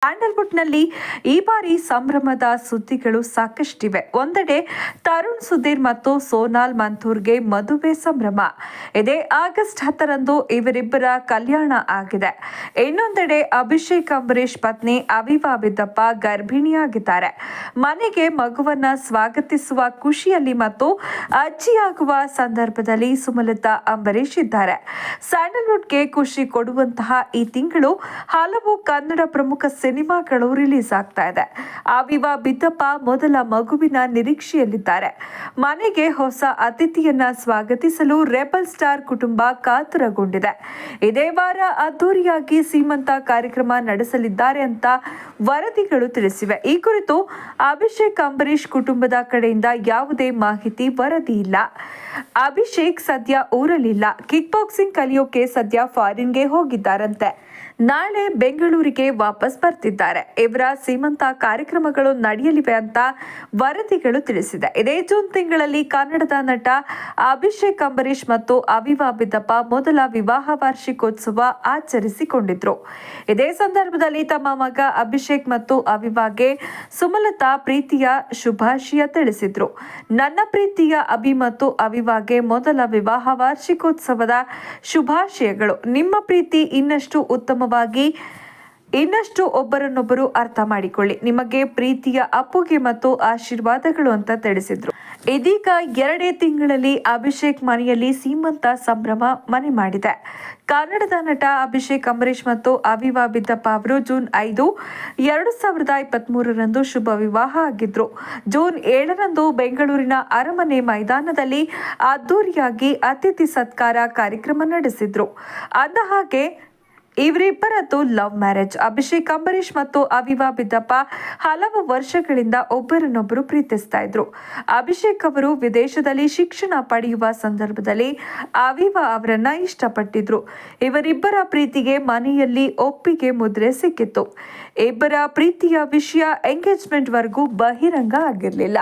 ಸ್ಯಾಂಡಲ್ವುಡ್ನಲ್ಲಿ ಈ ಬಾರಿ ಸಂಭ್ರಮದ ಸುದ್ದಿಗಳು ಸಾಕಷ್ಟಿವೆ. ಒಂದೆಡೆ ತರುಣ್ ಸುಧೀರ್ ಮತ್ತು ಸೋನಾಲ್ ಮಂಥೂರ್ಗೆ ಮದುವೆ ಸಂಭ್ರಮ. ಇದೇ ಆಗಸ್ಟ್ 10ರಂದು ಇವರಿಬ್ಬರ ಕಲ್ಯಾಣ ಆಗಿದೆ. ಇನ್ನೊಂದೆಡೆ ಅಭಿಷೇಕ್ ಅಂಬರೀಶ್ ಪತ್ನಿ ಅವಿವಾ ಬಿದ್ದಪ್ಪ ಗರ್ಭಿಣಿಯಾಗಿದ್ದಾರೆ. ಮನೆಗೆ ಮಗುವನ್ನ ಸ್ವಾಗತಿಸುವ ಖುಷಿಯಲ್ಲಿ ಮತ್ತು ಅಜ್ಜಿಯಾಗುವ ಸಂದರ್ಭದಲ್ಲಿ ಸುಮಲತಾ ಅಂಬರೀಶ್ ಇದ್ದಾರೆ. ಸ್ಯಾಂಡಲ್ವುಡ್ಗೆ ಖುಷಿ ಕೊಡುವಂತಹ ಈ ತಿಂಗಳು ಹಲವು ಕನ್ನಡ ಪ್ರಮುಖ ಸಿನಿಮಾಗಳು ರಿಲೀಸ್ ಆಗ್ತಾ ಇದೆ. ಅವಿವಾ ಬಿದ್ದಪ್ಪ ಮೊದಲ ಮಗುವಿನ ನಿರೀಕ್ಷೆಯಲ್ಲಿದ್ದಾರೆ. ಮನೆಗೆ ಹೊಸ ಅತಿಥಿಯನ್ನ ಸ್ವಾಗತಿಸಲು ರೆಬಲ್ ಸ್ಟಾರ್ ಕುಟುಂಬ ಕಾತುರಗೊಂಡಿದೆ. ಇದೇ ವಾರ ಅದ್ದೂರಿಯಾಗಿ ಸೀಮಂತ ಕಾರ್ಯಕ್ರಮ ನಡೆಸಲಿದ್ದಾರೆ ಅಂತ ವರದಿಗಳು ತಿಳಿಸಿವೆ. ಈ ಕುರಿತು ಅಭಿಷೇಕ್ ಅಂಬರೀಶ್ ಕುಟುಂಬದ ಕಡೆಯಿಂದ ಯಾವುದೇ ಮಾಹಿತಿ ವರದಿ ಇಲ್ಲ. ಅಭಿಷೇಕ್ ಸದ್ಯ ಊರಲ್ಲಿಲ್ಲ. ಕಿಕ್ ಬಾಕ್ಸಿಂಗ್ ಕಲಿಯೋಕೆ ಸದ್ಯ ಫಾರಿನ್ಗೆ ಹೋಗಿದ್ದಾರಂತೆ. ನಾಳೆ ಬೆಂಗಳೂರಿಗೆ ವಾಪಸ್ ಬರ್ತಿದ್ದಾರೆ. ಇವರ ಸೀಮಂತ ಕಾರ್ಯಕ್ರಮಗಳು ನಡೆಯಲಿವೆ ಅಂತ ವರದಿಗಳು ತಿಳಿಸಿದೆ. ಇದೇ ಜೂನ್ ತಿಂಗಳಲ್ಲಿ ಕನ್ನಡದ ನಟ ಅಭಿಷೇಕ್ ಅಂಬರೀಶ್ ಮತ್ತು ಅವಿವಾ ಬಿದ್ದಪ್ಪ ಮೊದಲ ವಿವಾಹ ವಾರ್ಷಿಕೋತ್ಸವ ಆಚರಿಸಿಕೊಂಡಿದ್ರು. ಇದೇ ಸಂದರ್ಭದಲ್ಲಿ ತಮ್ಮ ಮಗ ಅಭಿಷೇಕ್ ಮತ್ತು ಅವಿವಾಗೆ ಸುಮಲತಾ ಪ್ರೀತಿಯ ಶುಭಾಶಯ ತಿಳಿಸಿದ್ರು. ನನ್ನ ಪ್ರೀತಿಯ ಅಭಿ ಮತ್ತು ಅವಿವಾಗೆ ಮೊದಲ ವಿವಾಹ ವಾರ್ಷಿಕೋತ್ಸವದ ಶುಭಾಶಯಗಳು. ನಿಮ್ಮ ಪ್ರೀತಿ ಇನ್ನಷ್ಟು ಉತ್ತಮವಾಗಿ ಇನ್ನಷ್ಟು ಒಬ್ಬರನ್ನೊಬ್ಬರು ಅರ್ಥ ಮಾಡಿಕೊಳ್ಳಿ. ನಿಮಗೆ ಪ್ರೀತಿಯ ಅಪ್ಪುಗೆ ಮತ್ತು ಆಶೀರ್ವಾದಗಳು ಅಂತ ತಿಳಿಸಿದ್ರು. ಇದೀಗ 2 ತಿಂಗಳಲ್ಲಿ ಅಭಿಷೇಕ್ ಮನೆಯಲ್ಲಿ ಸೀಮಂತ ಸಂಭ್ರಮ ಮನೆ ಮಾಡಿದೆ. ಕನ್ನಡದ ನಟ ಅಭಿಷೇಕ್ ಅಂಬರೀಶ್ ಮತ್ತು ಅವಿವಾ ಬಿದ್ದಪ್ಪ ಅವರು ಜೂನ್ 5, 2023ರಂದು ಶುಭ ವಿವಾಹ ಆಗಿದ್ರು. ಜೂನ್ 7ರಂದು ಬೆಂಗಳೂರಿನ ಅರಮನೆ ಮೈದಾನದಲ್ಲಿ ಅದ್ದೂರಿಯಾಗಿ ಅತಿಥಿ ಸತ್ಕಾರ ಕಾರ್ಯಕ್ರಮ ನಡೆಸಿದ್ರು. ಅಂದಹಾಗೆ ಇವರಿಬ್ಬರದ್ದು ಲವ್ ಮ್ಯಾರೇಜ್. ಅಭಿಷೇಕ್ ಅಂಬರೀಶ್ ಮತ್ತು ಅವಿವಾ ಬಿದ್ದಪ್ಪ ಹಲವು ವರ್ಷಗಳಿಂದ ಒಬ್ಬರನ್ನೊಬ್ಬರು ಪ್ರೀತಿಸ್ತಾ ಇದ್ರು. ಅಭಿಷೇಕ್ ಅವರು ವಿದೇಶದಲ್ಲಿ ಶಿಕ್ಷಣ ಪಡೆಯುವ ಸಂದರ್ಭದಲ್ಲಿ ಅವಿವಾ ಅವರನ್ನ ಇಷ್ಟಪಟ್ಟಿದ್ರು. ಇವರಿಬ್ಬರ ಪ್ರೀತಿಗೆ ಮನೆಯಲ್ಲಿ ಒಪ್ಪಿಗೆ ಮುದ್ರೆ ಸಿಕ್ಕಿತ್ತು. ಇಬ್ಬರ ಪ್ರೀತಿಯ ವಿಷಯ ಎಂಗೇಜ್ಮೆಂಟ್ ವರೆಗೂ ಬಹಿರಂಗ ಆಗಿರಲಿಲ್ಲ.